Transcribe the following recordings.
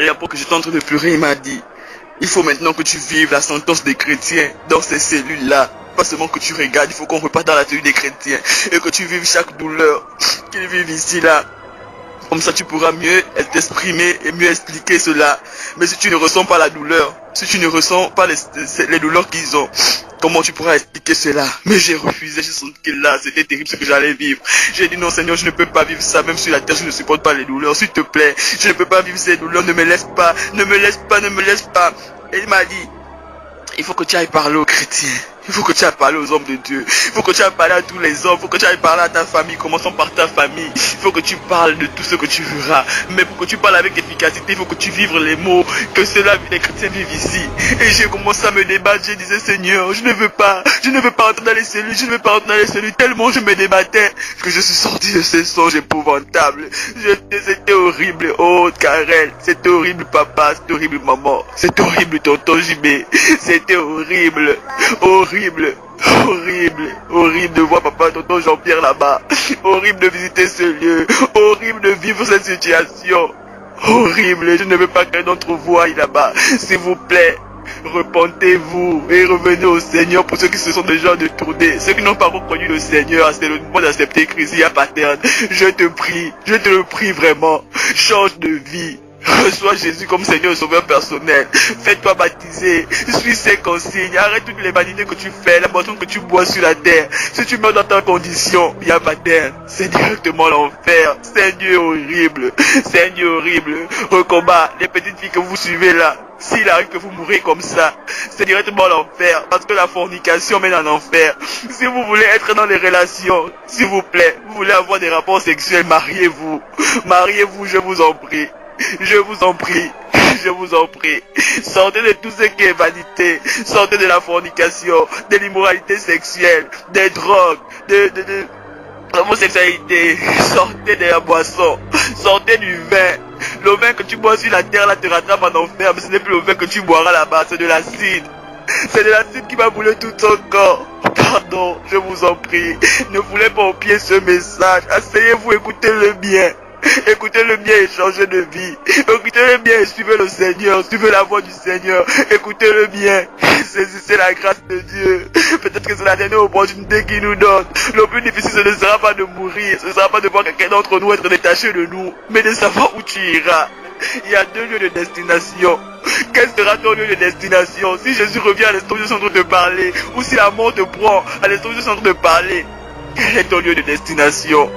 Et après que j'étais en train de pleurer, il m'a dit, il faut maintenant que tu vives la sentence des chrétiens dans ces cellules-là. Pas seulement que tu regardes, il faut qu'on reparte dans la cellule des chrétiens. Et que tu vives chaque douleur qu'ils vivent ici, là. Comme ça, tu pourras mieux t'exprimer et mieux expliquer cela. Mais si tu ne ressens pas la douleur, si tu ne ressens pas les douleurs qu'ils ont, comment tu pourras expliquer cela? Mais j'ai refusé, j'ai senti que là, c'était terrible ce que j'allais vivre. J'ai dit non Seigneur, je ne peux pas vivre ça, même sur la terre, je ne supporte pas les douleurs. S'il te plaît, je ne peux pas vivre ces douleurs, ne me laisse pas, ne me laisse pas, ne me laisse pas. Et il m'a dit, il faut que tu ailles parler aux chrétiens. Il faut que tu ailles parler aux hommes de Dieu. Il faut que tu ailles parler à tous les hommes. Il faut que tu ailles parler à ta famille. Commençons par ta famille. Il faut que tu parles de tout ce que tu verras. Mais pour que tu parles avec efficacité, il faut que tu vives les mots que ceux-là, les chrétiens vivent ici. Et j'ai commencé à me débattre. Je disais, Seigneur, je ne veux pas entrer dans les cellules. Je ne veux pas entrer dans les cellules. Tellement je me débattais que je suis sorti de ce songe épouvantable. C'était horrible. Oh, Karel. C'était horrible, papa. C'était horrible, maman. C'était horrible, tonton JB. C'était horrible. Horrible, horrible, horrible de voir papa, tonton Jean-Pierre là-bas. Horrible de visiter ce lieu. Horrible de vivre cette situation. Horrible, je ne veux pas qu'un d'entre vous aille là-bas. S'il vous plaît, repentez-vous et revenez au Seigneur pour ceux qui se sont déjà détournés. Ceux qui n'ont pas reconnu le Seigneur, c'est le moment d'accepter Christ, paterne. Je te le prie vraiment. Change de vie. Reçois Jésus comme Seigneur et Sauveur personnel. Fais-toi baptiser. Suis ses consignes. Arrête toutes les vanités que tu fais, la boisson que tu bois sur la terre. Si tu meurs dans ta condition, il y a pas terre. C'est directement l'enfer. C'est un Dieu horrible. C'est un Dieu horrible. Recombat, les petites filles que vous suivez là. S'il arrive que vous mourrez comme ça, c'est directement l'enfer. Parce que la fornication mène en enfer. Si vous voulez être dans les relations, s'il vous plaît, vous voulez avoir des rapports sexuels, mariez-vous. Mariez-vous, je vous en prie. Je vous en prie, je vous en prie. Sortez de tout ce qui est vanité. Sortez de la fornication, de l'immoralité sexuelle, des drogues, de l'homosexualité. Sortez de la boisson. Sortez du vin. Le vin que tu bois sur la terre là te rattrape en enfer. Mais ce n'est plus le vin que tu boiras là-bas, c'est de l'acide. C'est de l'acide qui va brûler tout ton corps. Pardon, je vous en prie. Ne voulez pas oublier ce message. Asseyez-vous, écoutez-le bien. Écoutez-le bien et changez de vie. Écoutez-le bien et suivez le Seigneur. Suivez la voie du Seigneur. Écoutez-le bien. Saisissez la grâce de Dieu. Peut-être que c'est la dernière opportunité qu'il nous donne. Le plus difficile, ce ne sera pas de mourir. Ce ne sera pas de voir quelqu'un d'entre nous être détaché de nous. Mais de savoir où tu iras. Il y a 2 lieux de destination. Quel sera ton lieu de destination? Si Jésus revient à l'instant où je suis en train de parler, ou si la mort te prend à l'instant où je suis en train de parler, quel est ton lieu de destination?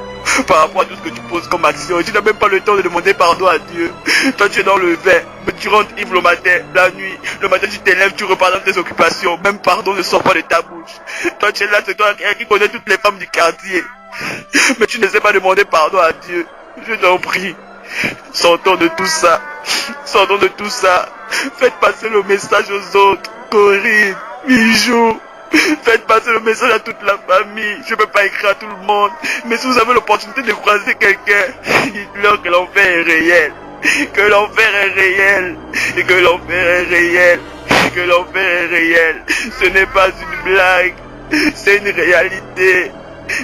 Par rapport à tout ce que tu poses comme action, tu n'as même pas le temps de demander pardon à Dieu. Toi tu es dans le vin, mais tu rentres ivre le matin, la nuit. Le matin tu t'élèves, tu repars dans tes occupations. Même pardon ne sort pas de ta bouche. Toi tu es là, c'est toi qui connais toutes les femmes du quartier. Mais tu ne sais pas demander pardon à Dieu. Je t'en prie. Sortons de tout ça. Sortons de tout ça. Faites passer le message aux autres. Corinne, Mijou. Faites passer le message à toute la famille. Je ne peux pas écrire à tout le monde. Mais si vous avez l'opportunité de croiser quelqu'un, dites-leur que l'enfer est réel. Que l'enfer est réel. Et que l'enfer est réel. Et que l'enfer est réel. Ce n'est pas une blague. C'est une réalité.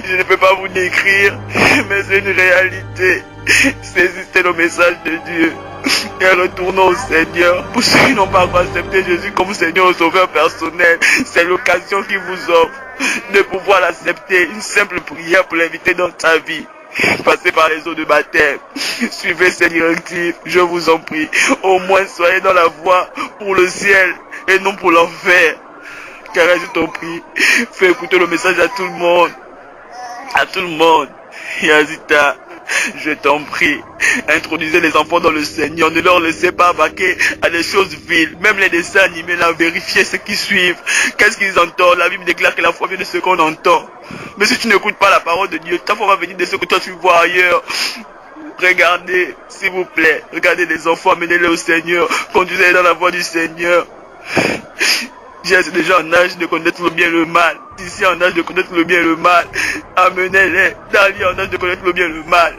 Je ne peux pas vous décrire, mais c'est une réalité. Saisissez le message de Dieu. Et retournons au Seigneur. Pour ceux qui n'ont pas encore accepté Jésus comme Seigneur et Sauveur personnel, c'est l'occasion qui vous offre de pouvoir l'accepter. Une simple prière pour l'inviter dans ta vie. Passez par les eaux de baptême. Suivez ces directives, je vous en prie. Au moins soyez dans la voie pour le ciel et non pour l'enfer. Car je t'en prie, fais écouter le message à tout le monde. À tout le monde. Yazita, je t'en prie, introduisez les enfants dans le Seigneur, ne leur laissez pas vaquer à des choses viles, même les dessins animés, là, vérifiez ce qu'ils suivent, qu'est-ce qu'ils entendent. La Bible déclare que la foi vient de ce qu'on entend. Mais si tu n'écoutes pas la parole de Dieu, ta foi va venir de ce que toi tu vois ailleurs. Regardez, s'il vous plaît, regardez les enfants, amenez-les au Seigneur, conduisez-les dans la voie du Seigneur. J'ai déjà en âge de connaître le bien et le mal. Ici en âge de connaître le bien et le mal. Amenez-les. Dali en âge de connaître le bien et le mal.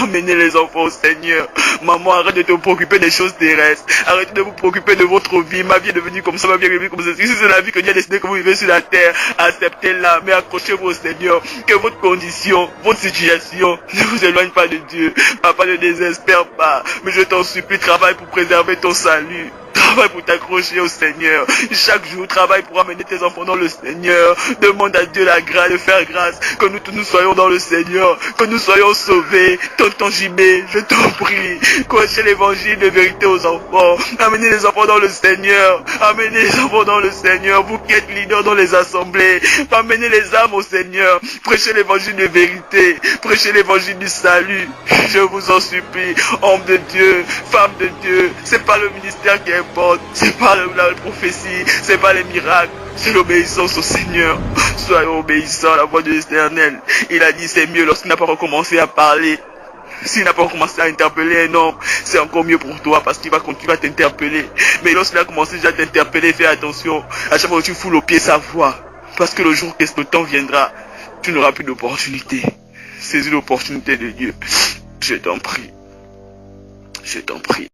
Amenez les enfants au Seigneur. Maman, arrête de te préoccuper des choses terrestres. Arrêtez de vous préoccuper de votre vie. Ma vie est devenue comme ça, ma vie est devenue comme ça. Si c'est la vie que Dieu a décidé que vous vivez sur la terre, acceptez-la, mais accrochez-vous au Seigneur. Que votre condition, votre situation ne vous éloigne pas de Dieu. Papa, ne désespère pas. Mais je t'en supplie, travaille pour préserver ton salut. Travaille pour t'accrocher au Seigneur. Chaque jour, travaille pour amener tes enfants dans le Seigneur. Demande à Dieu la grâce de faire grâce. Que nous tous nous soyons dans le Seigneur. Que nous soyons sauvés. Tonton Jimé, je t'en prie. Coachez l'évangile de vérité aux enfants. Amenez les enfants dans le Seigneur. Amenez les enfants dans le Seigneur. Vous qui êtes leaders dans les assemblées. Amenez les âmes au Seigneur. Prêchez l'évangile de vérité. Prêchez l'évangile du salut. Je vous en supplie. Homme de Dieu, femme de Dieu. C'est pas le ministère qui importe. C'est pas la prophétie, c'est pas les miracles, c'est l'obéissance au Seigneur. Soyons obéissants à la voix de l'Éternel. Il a dit c'est mieux lorsqu'il n'a pas recommencé à parler. S'il n'a pas recommencé à interpeller un homme, c'est encore mieux pour toi parce qu'il va continuer à t'interpeller. Mais lorsqu'il a commencé déjà à t'interpeller, fais attention. À chaque fois que tu foules au pied sa voix. Parce que le jour que le temps viendra, tu n'auras plus d'opportunité. Saisis l'opportunité de Dieu. Je t'en prie. Je t'en prie.